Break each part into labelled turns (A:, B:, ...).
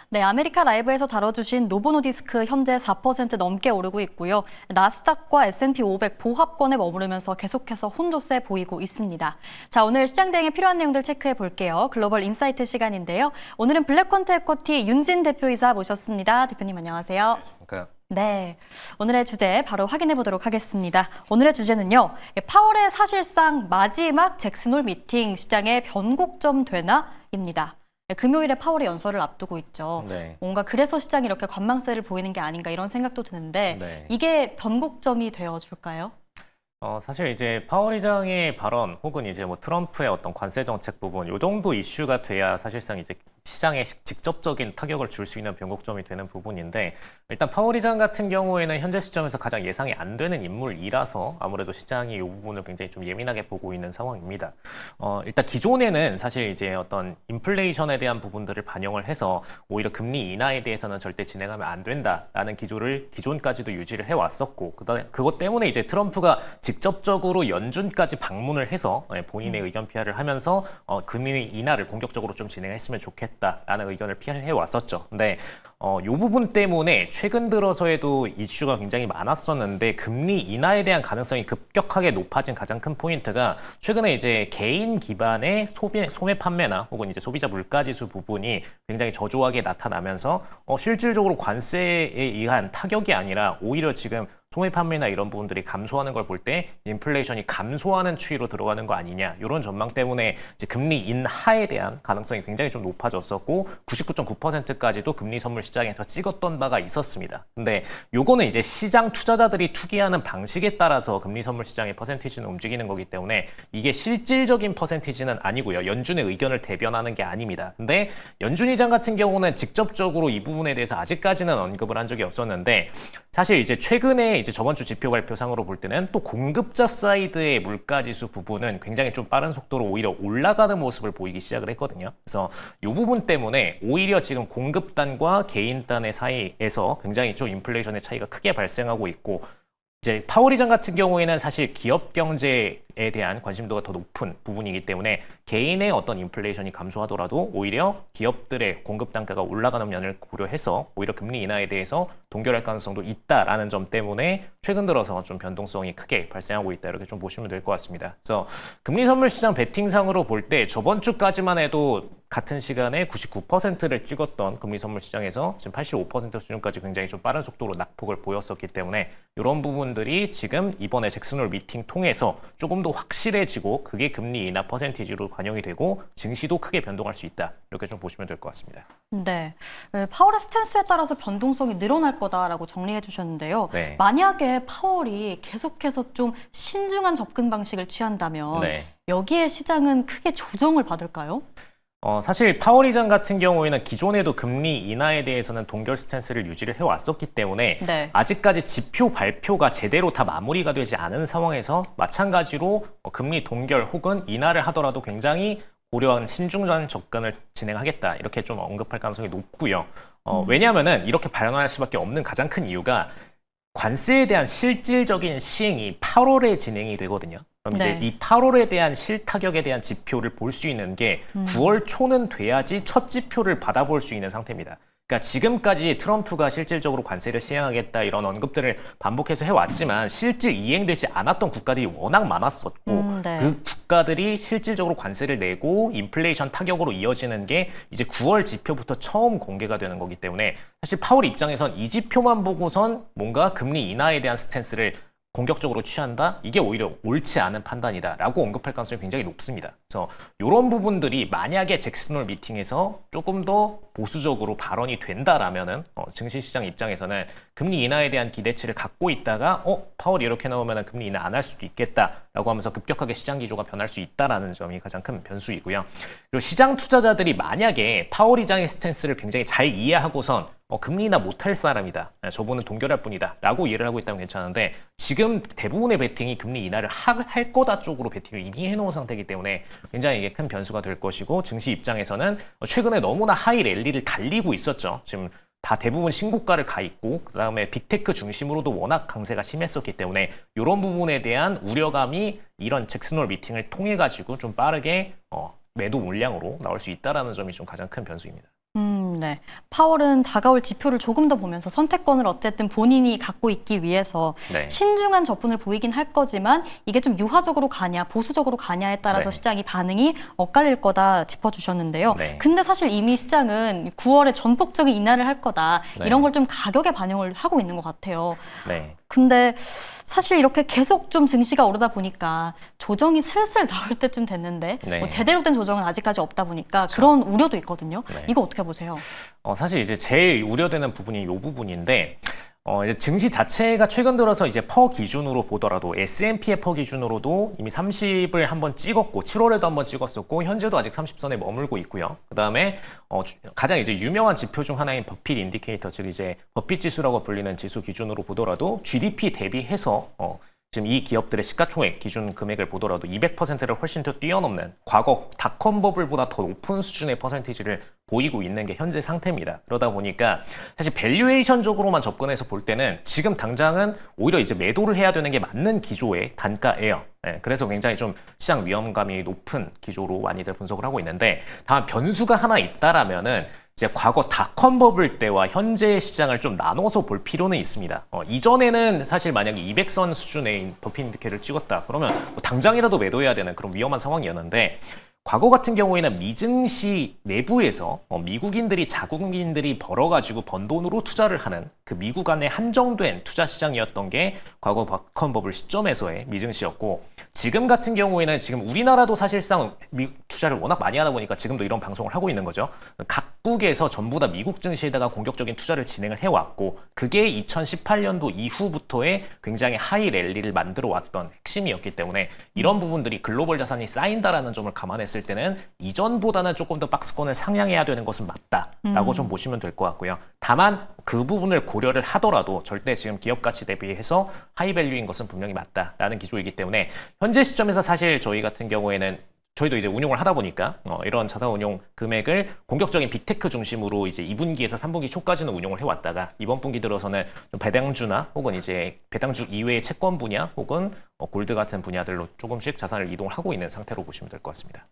A: 네, 아메리카 라이브에서 다뤄주신 노보노디스크 현재 4% 넘게 오르고 있고요. 나스닥과 S&P 500 보합권에 머무르면서 계속해서 혼조세 보이고 있습니다. 자, 오늘 시장 대응에 필요한 내용들 체크해 볼게요. 글로벌 인사이트 시간인데요. 오늘은 블랙퀀트 에쿼티 윤진 대표이사 모셨습니다. 대표님 안녕하세요. 네, 오늘의 주제 바로 확인해 보도록 하겠습니다. 오늘의 주제는요, 파월의 사실상 마지막 잭슨홀 미팅 시장의 변곡점 되나입니다. 금요일에 파월의 연설을 앞두고 있죠.
B: 네.
A: 뭔가 그래서 시장이 이렇게 관망세를 보이는 게 아닌가 이런 생각도 드는데
B: 네.
A: 이게 변곡점이 되어줄까요?
B: 사실 이제 파월 의장의 발언 혹은 이제 뭐 트럼프의 어떤 관세 정책 부분 요 정도 이슈가 돼야 사실상 이제 시장에 직접적인 타격을 줄 수 있는 변곡점이 되는 부분인데 일단 파월 의장 같은 경우에는 현재 시점에서 가장 예상이 안 되는 인물이라서 아무래도 시장이 이 부분을 굉장히 좀 예민하게 보고 있는 상황입니다. 일단 기존에는 사실 이제 어떤 인플레이션에 대한 부분들을 반영을 해서 오히려 금리 인하에 대해서는 절대 진행하면 안 된다라는 기조를 기존까지도 유지를 해왔었고 그것 때문에 이제 트럼프가 직접적으로 연준까지 방문을 해서 본인의 의견 피할을 하면서 금리 인하를 본격적으로 좀 진행했으면 좋겠다라는 의견을 피해 왔었죠. 근데 이 부분 때문에 최근 들어서에도 이슈가 굉장히 많았었는데 금리 인하에 대한 가능성이 급격하게 높아진 가장 큰 포인트가 최근에 이제 개인 기반의 소매 판매나 혹은 이제 소비자 물가지수 부분이 굉장히 저조하게 나타나면서 실질적으로 관세에 의한 타격이 아니라 오히려 지금 소매 판매나 이런 부분들이 감소하는 걸 볼 때 인플레이션이 감소하는 추이로 들어가는 거 아니냐 이런 전망 때문에 이제 금리 인하에 대한 가능성이 굉장히 좀 높아졌었고 99.9%까지도 금리 선물 시장에서 찍었던 바가 있었습니다. 근데 요거는 이제 시장 투자자들이 투기하는 방식에 따라서 금리 선물 시장의 퍼센티지는 움직이는 거기 때문에 이게 실질적인 퍼센티지는 아니고요. 연준의 의견을 대변하는 게 아닙니다. 근데 연준 의장 같은 경우는 직접적으로 이 부분에 대해서 아직까지는 언급을 한 적이 없었는데 사실 이제 최근에 이제 저번 주 지표 발표상으로 볼 때는 또 공급자 사이드의 물가지수 부분은 굉장히 좀 빠른 속도로 오히려 올라가는 모습을 보이기 시작을 했거든요. 그래서 이 부분 때문에 오히려 지금 공급단과 개인단의 사이에서 굉장히 좀 인플레이션의 차이가 크게 발생하고 있고 이제 파월 의장 같은 경우에는 사실 기업 경제에 대한 관심도가 더 높은 부분이기 때문에 개인의 어떤 인플레이션이 감소하더라도 오히려 기업들의 공급 단가가 올라가는 면을 고려해서 오히려 금리 인하에 대해서 동결할 가능성도 있다라는 점 때문에 최근 들어서 좀 변동성이 크게 발생하고 있다 이렇게 좀 보시면 될 것 같습니다. 그래서 금리 선물 시장 베팅상으로 볼 때 저번 주까지만 해도 같은 시간에 99%를 찍었던 금리 선물 시장에서 지금 85% 수준까지 굉장히 좀 빠른 속도로 낙폭을 보였었기 때문에 이런 부분들이 지금 이번에 잭슨홀 미팅 통해서 조금 더 확실해지고 그게 금리 인하 퍼센티지로 반영이 되고 증시도 크게 변동할 수 있다. 이렇게 좀 보시면 될 것 같습니다.
A: 네, 파월의 스탠스에 따라서 변동성이 늘어날 거다라고 정리해 주셨는데요.
B: 네.
A: 만약에 파월이 계속해서 좀 신중한 접근 방식을 취한다면
B: 네.
A: 여기에 시장은 크게 조정을 받을까요?
B: 사실 파월 의장 같은 경우에는 기존에도 금리 인하에 대해서는 동결 스탠스를 유지를 해왔었기 때문에
A: 네.
B: 아직까지 지표 발표가 제대로 다 마무리가 되지 않은 상황에서 마찬가지로 금리 동결 혹은 인하를 하더라도 굉장히 고려한 신중한 접근을 진행하겠다 이렇게 좀 언급할 가능성이 높고요. 왜냐하면은 이렇게 발언할 수밖에 없는 가장 큰 이유가 관세에 대한 실질적인 시행이 8월에 진행이 되거든요. 그럼 이제 이 8월에 대한 실타격에 대한 지표를 볼 수 있는 게 9월 초는 돼야지 첫 지표를 받아볼 수 있는 상태입니다. 그러니까 지금까지 트럼프가 실질적으로 관세를 시행하겠다 이런 언급들을 반복해서 해왔지만 실질 이행되지 않았던 국가들이 워낙 많았었고
A: 네.
B: 그 국가들이 실질적으로 관세를 내고 인플레이션 타격으로 이어지는 게 이제 9월 지표부터 처음 공개가 되는 거기 때문에 사실 파월 입장에선 이 지표만 보고선 뭔가 금리 인하에 대한 스탠스를 공격적으로 취한다? 이게 오히려 옳지 않은 판단이다라고 언급할 가능성이 굉장히 높습니다. 그래서 이런 부분들이 만약에 잭슨홀 미팅에서 조금 더 보수적으로 발언이 된다라면은 증시시장 입장에서는 금리 인하에 대한 기대치를 갖고 있다가 파월이 이렇게 나오면 금리 인하 안 할 수도 있겠다라고 하면서 급격하게 시장 기조가 변할 수 있다라는 점이 가장 큰 변수이고요. 그리고 시장 투자자들이 만약에 파월 의장의 스탠스를 굉장히 잘 이해하고선 금리 인하 못할 사람이다. 저분은 동결할 뿐이다. 라고 이해를 하고 있다면 괜찮은데 지금 대부분의 베팅이 금리 인하를 할 거다 쪽으로 베팅을 이미 해놓은 상태이기 때문에 굉장히 이게 큰 변수가 될 것이고 증시 입장에서는 최근에 너무나 하이 랠리를 달리고 있었죠. 지금 다 대부분 신고가를 가 있고 그다음에 빅테크 중심으로도 워낙 강세가 심했었기 때문에 이런 부분에 대한 우려감이 이런 잭슨홀 미팅을 통해 가지고 좀 빠르게 매도 물량으로 나올 수 있다는 점이 좀 가장 큰 변수입니다.
A: 네. 파월은 다가올 지표를 조금 더 보면서 선택권을 어쨌든 본인이 갖고 있기 위해서
B: 네.
A: 신중한 접근을 보이긴 할 거지만 이게 좀 유화적으로 가냐 보수적으로 가냐에 따라서
B: 네.
A: 시장이 반응이 엇갈릴 거다 짚어주셨는데요.
B: 네.
A: 근데 사실 이미 시장은 9월에 전폭적인 인하를 할 거다
B: 네.
A: 이런 걸 좀 가격에 반영을 하고 있는 것 같아요.
B: 네.
A: 근데 사실 이렇게 계속 좀 증시가 오르다 보니까 조정이 슬슬 나올 때쯤 됐는데
B: 네.
A: 뭐 제대로 된 조정은 아직까지 없다 보니까
B: 그쵸.
A: 그런 우려도 있거든요.
B: 네.
A: 이거 어떻게 보세요?
B: 사실 이제 제일 우려되는 부분이 이 부분인데, 이제 증시 자체가 최근 들어서 이제 퍼 기준으로 보더라도 S&P의 퍼 기준으로도 이미 30을 한번 찍었고 7월에도 한번 찍었었고 현재도 아직 30선에 머물고 있고요. 그다음에 가장 이제 유명한 지표 중 하나인 버핏 인디케이터, 즉 이제 버핏 지수라고 불리는 지수 기준으로 보더라도 GDP 대비해서 지금 이 기업들의 시가총액 기준 금액을 보더라도 200%를 훨씬 더 뛰어넘는 과거 닷컴 버블보다 더 높은 수준의 퍼센티지를 보이고 있는 게 현재 상태입니다. 그러다 보니까 사실 밸류에이션적으로만 접근해서 볼 때는 지금 당장은 오히려 이제 매도를 해야 되는 게 맞는 기조의 단가예요. 그래서 굉장히 좀 시장 위험감이 높은 기조로 많이들 분석을 하고 있는데, 다만 변수가 하나 있다라면은 이제 과거 닷컴 버블 때와 현재의 시장을 좀 나눠서 볼 필요는 있습니다. 이전에는 사실 만약에 200선 수준의 버핏 인디케이터를 찍었다 그러면 뭐 당장이라도 매도해야 되는 그런 위험한 상황이었는데, 과거 같은 경우에는 미증시 내부에서 미국인들이 자국민들이 벌어가지고 번 돈으로 투자를 하는 그 미국 안에 한정된 투자 시장이었던 게 과거 닷컴 버블 시점에서의 미증시였고, 지금 같은 경우에는 지금 우리나라도 사실상 투자를 워낙 많이 하다 보니까 지금도 이런 방송을 하고 있는 거죠. 각국에서 전부 다 미국 증시에다가 공격적인 투자를 진행을 해왔고, 그게 2018년도 이후부터의 굉장히 하이 랠리를 만들어 왔던 핵심이었기 때문에 이런 부분들이 글로벌 자산이 쌓인다라는 점을 감안했을 때는 이전보다는 조금 더 박스권을 상향해야 되는 것은 맞다라고 좀 보시면 될 것 같고요. 다만 그 부분을 고려를 하더라도 절대 지금 기업 가치 대비해서 하이밸류인 것은 분명히 맞다라는 기조이기 때문에 현재 시점에서 사실 저희 같은 경우에는 저희도 이제 운용을 하다 보니까 이런 자산 운용 금액을 공격적인 빅테크 중심으로 이제 2분기에서 3분기 초까지는 운용을 해왔다가 이번 분기 들어서는 좀 배당주나 혹은 이제 배당주 이외의 채권 분야 혹은 골드 같은 분야들로 조금씩 자산을 이동을 하고 있는 상태로 보시면 될 것 같습니다.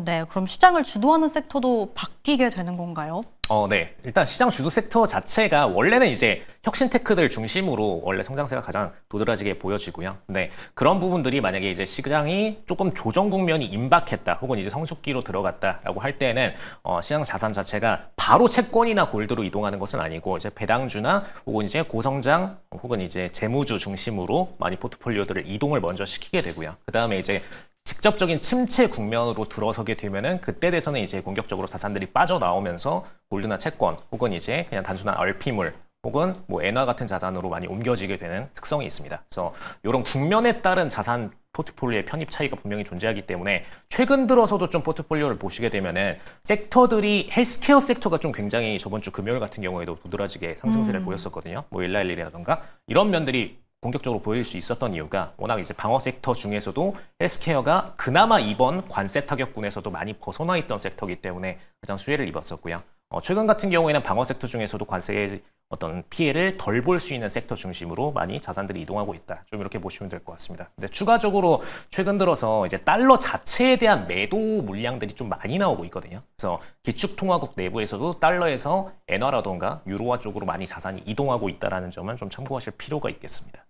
A: 네. 그럼 시장을 주도하는 섹터도 바뀌게 되는 건가요?
B: 네. 일단 시장 주도 섹터 자체가 원래는 이제 혁신 테크들 중심으로 원래 성장세가 가장 도드라지게 보여지고요. 근데 그런 부분들이 만약에 이제 시장이 조금 조정 국면이 임박했다 혹은 이제 성숙기로 들어갔다라고 할 때는 시장 자산 자체가 바로 채권이나 골드로 이동하는 것은 아니고 이제 배당주나 혹은 이제 고성장 혹은 이제 재무주 중심으로 많이 포트폴리오들을 이동을 먼저 시키게 되고요. 그다음에 이제 직접적인 침체 국면으로 들어서게 되면은 그때 돼서는 이제 공격적으로 자산들이 빠져나오면서 골드나 채권 혹은 이제 그냥 단순한 RP물 혹은 뭐 엔화 같은 자산으로 많이 옮겨지게 되는 특성이 있습니다. 그래서 이런 국면에 따른 자산 포트폴리오의 편입 차이가 분명히 존재하기 때문에 최근 들어서도 좀 포트폴리오를 보시게 되면은 섹터들이 헬스케어 섹터가 좀 굉장히 저번 주 금요일 같은 경우에도 도드라지게 상승세를 보였었거든요. 뭐 일라일리라던가 이런 면들이 본격적으로 보일 수 있었던 이유가 워낙 이제 방어 섹터 중에서도 헬스케어가 그나마 이번 관세 타격군에서도 많이 벗어나 있던 섹터이기 때문에 가장 수혜를 입었었고요. 최근 같은 경우에는 방어 섹터 중에서도 관세의 어떤 피해를 덜 볼 수 있는 섹터 중심으로 많이 자산들이 이동하고 있다. 좀 이렇게 보시면 될 것 같습니다. 근데 추가적으로 최근 들어서 이제 달러 자체에 대한 매도 물량들이 좀 많이 나오고 있거든요. 그래서 기축통화국 내부에서도 달러에서 엔화라던가 유로화 쪽으로 많이 자산이 이동하고 있다는 점은 좀 참고하실 필요가 있겠습니다.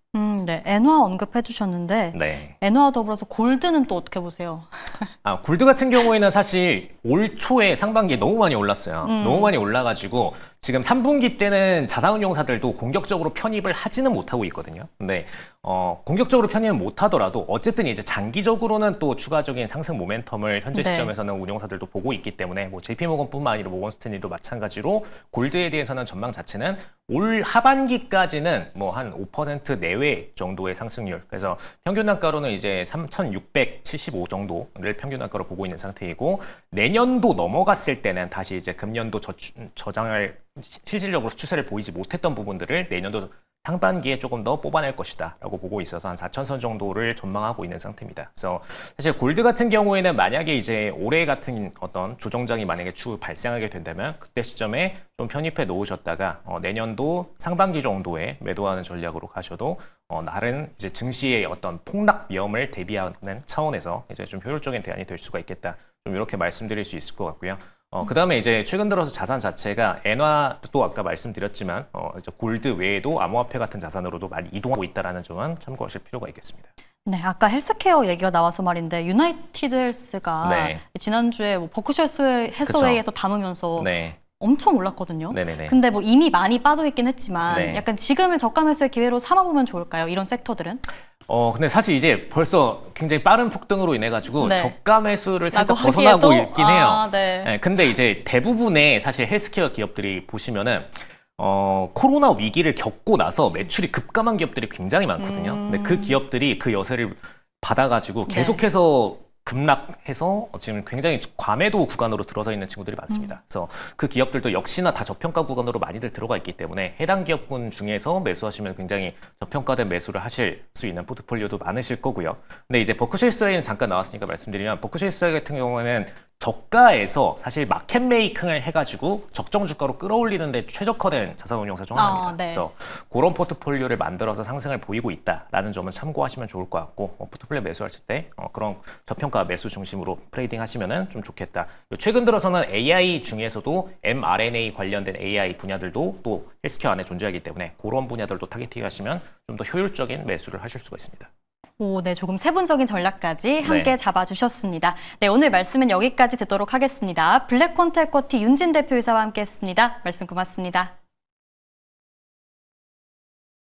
A: 네. 엔화 언급해 주셨는데
B: 네.
A: 엔화와 더불어서 골드는 또 어떻게 보세요?
B: 골드 같은 경우에는 사실 올 초에 상반기에 너무 많이 올랐어요. 너무 많이 올라가지고 지금 3분기 때는 자산운용사들도 공격적으로 편입을 하지는 못하고 있거든요. 근데 공격적으로 편입을 못하더라도 어쨌든 이제 장기적으로는 또 추가적인 상승 모멘텀을 현재
A: 네.
B: 시점에서는 운용사들도 보고 있기 때문에 뭐 JP모건뿐만 아니라 모건스탠리도 마찬가지로 골드에 대해서는 전망 자체는 올 하반기까지는 뭐 한 5% 내외 정도의 상승률. 그래서 평균 단가로는 이제 3,675 정도를 평균 단가로 보고 있는 상태이고, 내년도 넘어갔을 때는 다시 이제 금년도 저장을 실질적으로 추세를 보이지 못했던 부분들을 내년도 상반기에 조금 더 뽑아낼 것이다 라고 보고 있어서 한 4,000선 정도를 전망하고 있는 상태입니다. 그래서 사실 골드 같은 경우에는 만약에 이제 올해 같은 어떤 조정장이 만약에 추후 발생하게 된다면 그때 시점에 좀 편입해 놓으셨다가 내년도 상반기 정도에 매도하는 전략으로 가셔도 나름 이제 증시의 어떤 폭락 위험을 대비하는 차원에서 이제 좀 효율적인 대안이 될 수가 있겠다. 좀 이렇게 말씀드릴 수 있을 것 같고요. 그다음에 이제 최근 들어서 자산 자체가 엔화도 아까 말씀드렸지만 이제 골드 외에도 암호화폐 같은 자산으로도 많이 이동하고 있다라는 점은 참고하실 필요가 있겠습니다.
A: 네, 아까 헬스케어 얘기가 나와서 말인데 유나이티드 헬스가
B: 네.
A: 지난주에 뭐 버크셔 해서웨이에서 담으면서
B: 네.
A: 엄청 올랐거든요.
B: 네네네.
A: 근데 뭐 이미 많이 빠져 있긴 했지만
B: 네.
A: 약간 지금을 저가 매수의 기회로 삼아보면 좋을까요? 이런 섹터들은?
B: 근데 사실 이제 벌써 굉장히 빠른 폭등으로 인해 가지고
A: 네.
B: 저가 매수를 살짝
A: 라고
B: 벗어나고
A: 하기에도?
B: 있긴 해요.
A: 아, 네.
B: 네, 근데 이제 대부분의 사실 헬스케어 기업들이 보시면은 코로나 위기를 겪고 나서 매출이 급감한 기업들이 굉장히 많거든요. 근데 그 기업들이 그 여세를 받아가지고
A: 네.
B: 계속해서 급락해서 지금 굉장히 과매도 구간으로 들어서 있는 친구들이 많습니다. 그래서 그 기업들도 역시나 다 저평가 구간으로 많이들 들어가 있기 때문에 해당 기업군 중에서 매수하시면 굉장히 저평가된 매수를 하실 수 있는 포트폴리오도 많으실 거고요. 근데 이제 버크셔 해서웨이는 잠깐 나왔으니까 말씀드리면 버크셔 해서웨이 같은 경우에는 저가에서 사실 마켓 메이킹을 해가지고 적정 주가로 끌어올리는데 최적화된 자산운용사 중 하나입니다.
A: 네.
B: 그래서 그런 포트폴리오를 만들어서 상승을 보이고 있다라는 점은 참고하시면 좋을 것 같고 포트폴리오 매수하실 때 그런 저평가 매수 중심으로 트레이딩 하시면은 좀 좋겠다. 최근 들어서는 AI 중에서도 mRNA 관련된 AI 분야들도 또 헬스케어 안에 존재하기 때문에 그런 분야들도 타겟팅 하시면 좀 더 효율적인 매수를 하실 수가 있습니다.
A: 오, 네, 조금 세분적인 전략까지 함께
B: 네.
A: 잡아주셨습니다. 네, 오늘 말씀은 여기까지 듣도록 하겠습니다. 블랙콘테커티 윤진 대표이사와 함께했습니다. 말씀 고맙습니다.